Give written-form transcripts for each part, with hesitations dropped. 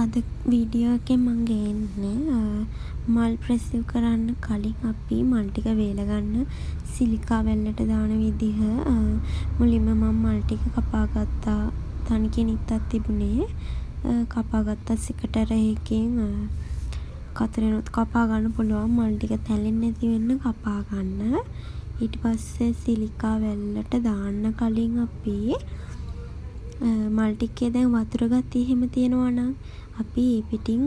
අද වීඩියෝ එකෙන් මම ගේන්නේ මල් ප්‍රෙසිව් කරන්න කලින් අපි මල් ටික වේල ගන්න සිලිකා වැල්ලට දාන විදිහ. මුලින්ම මම මල් ටික කපා ගත්තා. තනි කිනිත්තක් තිබුණේ. කපා ගත්තා සිකටරයකින්. කතරෙනුත් කපා ගන්න පුළුවන්. මල් ටික තැලෙන්නේ නැති වෙන්න කපා ගන්න. ඊට පස්සේ සිලිකා වැල්ලට දාන්න කලින් අපි මල් ටිකේ දැන් වතුර ගතිය එහෙම තියෙනවා නම් අපි ඒ පිටින්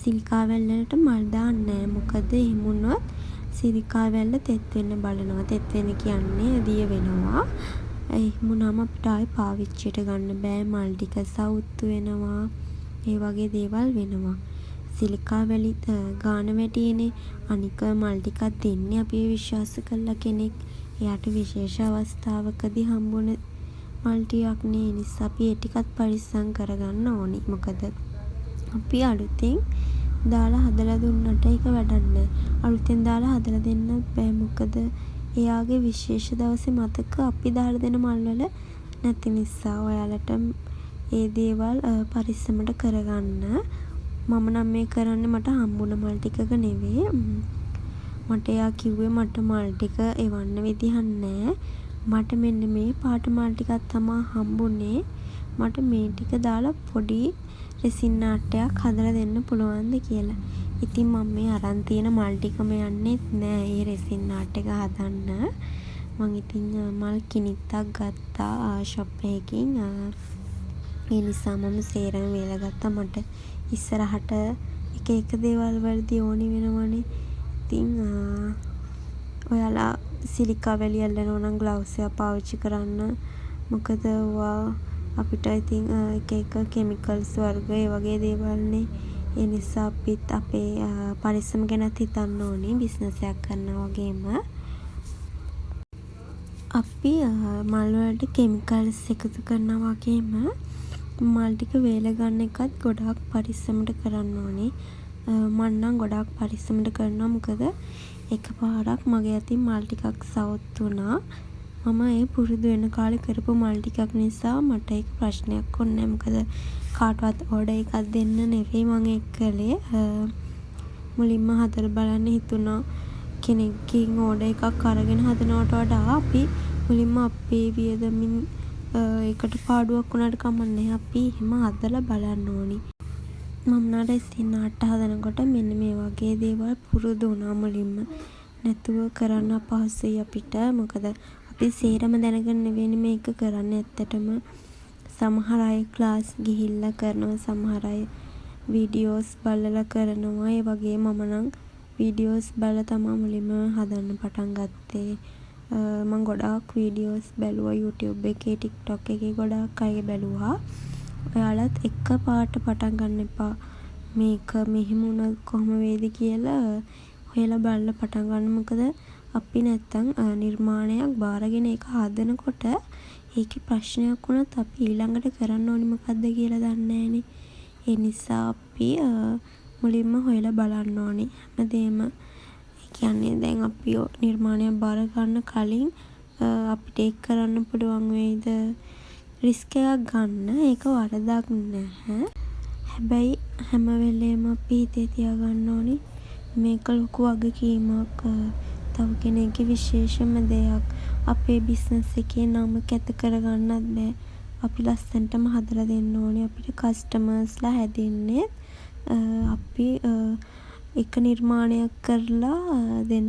සිලිකා වැල්ලට මල් දාන්නේ නැහැ. මොකද එහෙම වුණොත් සිලිකා වැල්ල තෙත් වෙන්න බලනවා. තෙත් වෙන කියන්නේ දිය වෙනවා. එහෙම වුණාම අපිට ආයි පාවිච්චියට ගන්න බෑ. මල් ටික සවුත්තු වෙනවා. ඒ වගේ දේවල් වෙනවා. සිලිකා වැලි ගාන වැඩිනේ. අනික මල් ටිකක් දෙන්නේ අපි විශ්වාස කළා කෙනෙක්. එයාට විශේෂ අවස්ථාවකදී හම්බුන මල් ටිකක් නේ. නිසා අපි ඒ ටිකත් පරිස්සම් කරගන්න ඕනි. මොකද අපි අලුතෙන් දාලා හදලා දුන්නට ඒක වැඩක් නැහැ. අලුතෙන් දාලා හදලා දෙන්න බෑ. මොකද එයාගේ විශේෂ දවසේ මතක අපි දාලා දෙන මල් වල නැති නිසා ඔයාලට ඒ දේවල් පරිස්සමට කරගන්න. මම නම් මේ කරන්නේ මට හම්බුන මල් ටිකක නෙවෙයි. මට එයා කිව්වේ මට මල් ටික එවන්න විදිහක් නැහැ. මට මෙන්න මේ පාට මල් ටිකක් තමයි හම්බුනේ. මට මේ ටික දාලා පොඩි රෙසින් ආටයක් හදලා දෙන්න පුළුවන්ද කියලා. ඉතින් මම මේ අරන් තියෙන මල් ටිකම යන්නේ නෑ ඒ රෙසින් ආට් එක හදන්න. මම ඉතින් මල් කිනිත්තක් ගත්තා ෂොප් එකකින්. ඒ නිසා මම සේරම වේලා ගත්තා. මට ඉස්සරහට එක දේවල් වලදී ඕනි වෙනවනේ. ඉතින් ඔයාලා සිලිකා වැලි අල්ලනවා නම් ග්ලව්ස් එක පාවිච්චි කරන්න. මොකද අපිට ඉතින් එක කෙමිකල්ස් වර්ග ඒ වගේ දේවල්නේ. ඒ නිසා අපිත් අපේ පරිස්සම ගැනත් හිතන්න ඕනේ බිස්නස් එකක් කරනවා වගේම. අපි මල් වලට කෙමිකල්ස් එකතු කරනවා වගේම මල් ටික වේල ගන්න එකත් ගොඩාක් පරිස්සමට කරන්න ඕනේ. මම නම් ගොඩාක් පරිස්සමට කරනවා. මොකද එකපාරක් මගේ අතින් මල් ටිකක් සවුත් වුණා. මම ඒ පුරුදු වෙන කාලේ කරපු මල් ටිකක් නිසා මට ඒක ප්‍රශ්නයක් වුණේ නැහැ. මොකද කාටවත් ඕඩර් එකක් දෙන්න නෙවෙයි මම ඒක කළේ. මුලින්ම හදලා බලන්න හිතුණා කෙනෙක්ගෙන් ඕඩර් එකක් අරගෙන හදනවට වඩා අපි මුලින්ම අපේ වියදමින් ඒකට පාඩුවක් වුණාට කමන්නේ. අපි එහෙම හදලා බලන්න ඕනි. මම නඩ රෙසින් ආට් හදනකොට මෙන්න මේ වගේ දේවල් පුරුදු වුණා මුලින්ම. නැතුව කරන්න අපහසුයි අපිට. මොකද අපි සේරම දැනගෙන නෙවෙයි මේක කරන්නේ. ඇත්තටම සමහර අය ක්ලාස් ගිහිල්ලා කරනවා. සමහර අය වීඩියෝස් බලලා කරනවා. ඒ වගේ මම නම් වීඩියෝස් බලලා තමයි මුලින්ම හදන්න පටන් ගත්තේ. මම ගොඩාක් වීඩියෝස් බැලුවා YouTube එකේ, TikTok එකේ ගොඩාක් අය බැලුවා. ඔයාලත් එක පාට පටන් ගන්න එපා. මේක මෙහෙම වුණොත් කොහොම වේද කියලා හොයලා බලලා පටන් ගන්න. මොකද අපි නැත්තම් නිර්මාණයක් බාරගෙන ඒක හදනකොට ඒකේ ප්‍රශ්නයක් වුණත් අපි ඊළඟට කරන්න ඕනි මොකද්ද කියලා දන්නේ නැහනේ. ඒ නිසා අපි මුලින්ම හොයලා බලන්න ඕනි හැමදේම. ඒ කියන්නේ දැන් අපි නිර්මාණයක් බාර ගන්න කලින් අපිට ඒක කරන්න පුළුවන් වෙයිද? රිස්ක් එකක් ගන්න ඒක වරදක් නැහැ. හැබැයි හැම වෙලේම අපි හිතේ තියාගන්න ඕනි මේක ලොකු වගකීමක්. තව කෙනෙක්ගේ විශේෂම දෙයක්. අපේ බිස්නස් එකේ නම කැත කරගන්නත් බෑ. අපි ලස්සනටම හදලා දෙන්න ඕනේ. අපිට කස්ටමර්ස්ලා හැදෙන්නේ අපි එක නිර්මාණයක් කරලා දෙන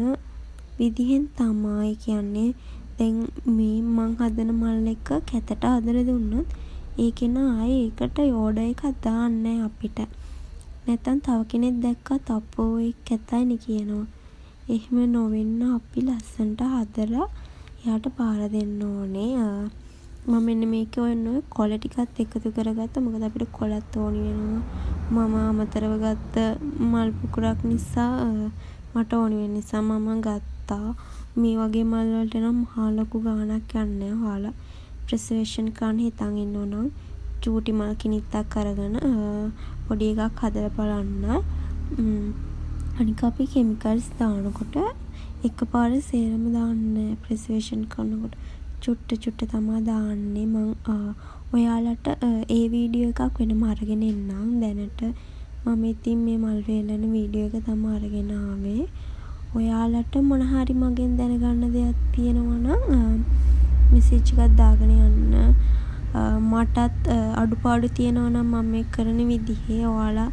විදිහෙන් තමයි. කියන්නේ දැන් මේ මං හදන මල් එක කැතට හදලා දුන්නොත් ඒකේන ආයේ ඒකට ඕඩර් එකක් දාන්නේ අපිට. නැත්තම් තව කෙනෙක් දැක්කත් අපෝ ඒක කැතයිනේ කියනවා. එහෙම නොවෙන්න අපි ලස්සනට හදලා එයාට පාර දෙන්න ඕනේ. මම මෙන්න මේකේ ඔය කොළ ටිකත් එකතු කරගත්තා. මොකද අපිට කොළත් ඕනි වෙනවා. මම අමතරව ගත්ත මල් පුකුරක් නිසා මට ඕනි වෙන නිසා මම ගත්තා. මේ වගේ මල් වලට නම් මහා ලොකු ගාණක් යන්නේ නැහැ. ඔයාලා ප්‍රිසර්වේෂන් කරන්න හිතන් ඉන්නෝ නම් චූටි මල් කිනිත්තක් අරගෙන පොඩි එකක් හදලා බලන්න. අනික අපි කෙමිකල්ස් දානකොට එකපාර සේරම දාන්නේ නැහැ. ප්‍රිසර්වේෂන් කරනකොට චුට්ට තමා දාන්නේ. මං ඔයාලට ඒ වීඩියෝ එකක් වෙනම අරගෙන එන්නම් දැනට. මම ඉතින් මේ මල් වේලන වීඩියෝ එක තමයි අරගෙන ආවේ. ඔයාලට මොන හරි මගෙන් දැනගන්න දෙයක් තියෙනවා නම් මෙසේජ් එකක් දාගෙන යන්න. මටත් අඩුපාඩු තියෙනවා නම් මම මේ කරන විදිහේ ඔයාලා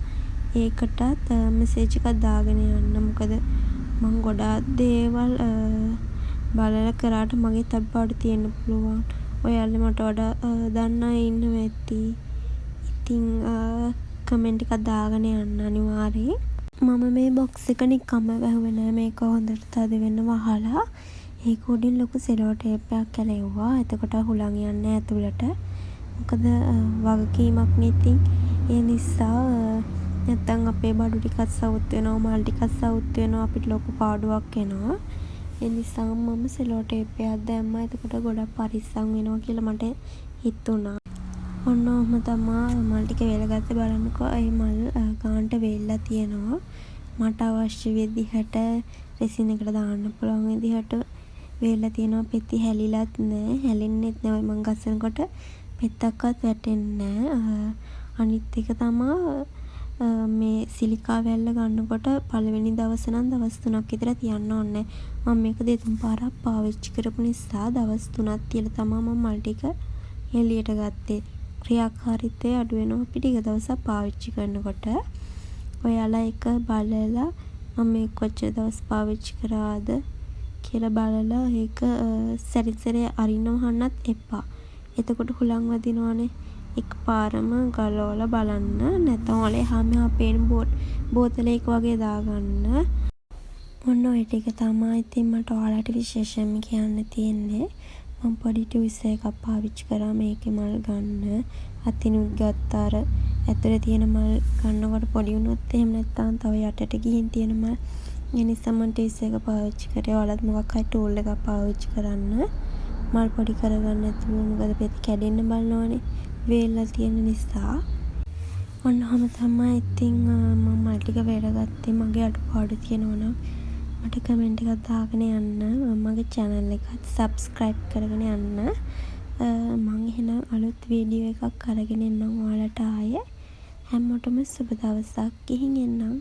ඒකටත් මෙසේජ් එකක් දාගෙන යන්න. මොකද මං ගොඩාක් දේවල් බලලා කරාට මගේත් අඩුපාඩු තියෙන්න පුළුවන්. ඔයාලා මට වඩා දන්න අය ඉන්නවා ඇති. ඉතින් කමෙන්ට් එකක් දාගෙන යන්න අනිවාර්යෙන්. මම මේ බොක්ස් එක නිකම්ම වැහුවේ නෑ. මේක හොඳට තද වෙන්න වහලා ඒක උඩින් ලොකු සෙලෝ ටේප් එකක් ඇලෙව්වා. එතකොට හුලං යන්නේ නෑ ඇතුළට. මොකද වගකීමක් නේ. ඒ නිසා නැත්තම් අපේ බඩු ටිකක් සවුත් වෙනවා, මල් ටිකක් සවුත් වෙනවා, අපිට ලොකු පාඩුවක් එනවා. ඒ නිසා මම සෙලෝ ටේප් එකක් දැම්මා. එතකොට ගොඩක් පරිස්සම් වෙනවා කියලා මට හිතුණා. ඔන්න ඔහම තමා මල් ටික වේලගත්තේ. බලන්නකෝ ඒ මල් ගානට වේලලා තියෙනවා. මට අවශ්‍ය විදිහට රෙසින් එකට දාන්න පුළුවන් විදිහට වේලලා තියෙනවා. පෙති හැලිලත් නෑ, හැලෙන්නෙත් නෑ. මං ගස්සනකොට පෙත්තක්වත් වැටෙන්නේ නෑ. අනිත් එක තමා මේ සිලිකා වැල්ල ගන්නකොට පළවෙනි දවස නම් දවස් 3ක් විතර තියන්න ඕනේ. මම මේක දෙතුන් පාරක් පාවිච්චි කරපු නිසා දවස් 3ක් තියලා තමයි මම මල් ටික එළියට ගත්තේ. ක්‍රියාකාරීත්වය අඩු වෙනවා අපි ටික දවසක් පාවිච්චි කරනකොට. ඔයාලා එක බලලා මම මේ කොච්චර දවස් පාවිච්චි කරාද කියලා බලලා ඒක සැරින් සැරේ අරින්න වහන්නත් එපා. එතකොට හුලං වදිනවනේ. එකපාරම ගලවලා බලන්න. නැත්නම් ඔලේ හැම අපේන බෝතලයක වගේ දාගන්න. ඔන්න ඔය ටික තමයි ඉතින් මට ඔයාලට විශේෂයෙන්ම කියන්න තියෙන්නේ. මම පොඩි ටියුස් එකක් පාවිච්චි කරා මේකේ මල් ගන්න. අතිනුත් ගත්තා. අර ඇතුලේ තියෙන මල් ගන්නකොට පොඩි වුණොත් එහෙම නැත්නම් තව යටට ගිහින් තියෙන මල්. ඒ නිසා මම ටියුස් එක පාවිච්චි කරේ. ඔයාලත් මොකක් හරි ටූල් එකක් පාවිච්චි කරන්න. මල් පොඩි කරගන්න නැතුව මොකද පෙති කැඩෙන්න බලනවනේ. වේලලා තියෙන නිසා. ඔන්න ඔහම තමයි ඉතින් මම මල් ටික වේලගත්තේ. මගේ අඩුපාඩු තියෙනවා නම් මට කමෙන්ට් එකක් දාගෙන යන්න. මගේ channel එකත් subscribe කරගෙන යන්න. මම එහෙනම් අලුත් වීඩියෝ එකක් අරගෙන එන්නම් ඔයාලට ආයේ. හැමෝටම සුබ දවසක්. ගිහින් එන්නම්.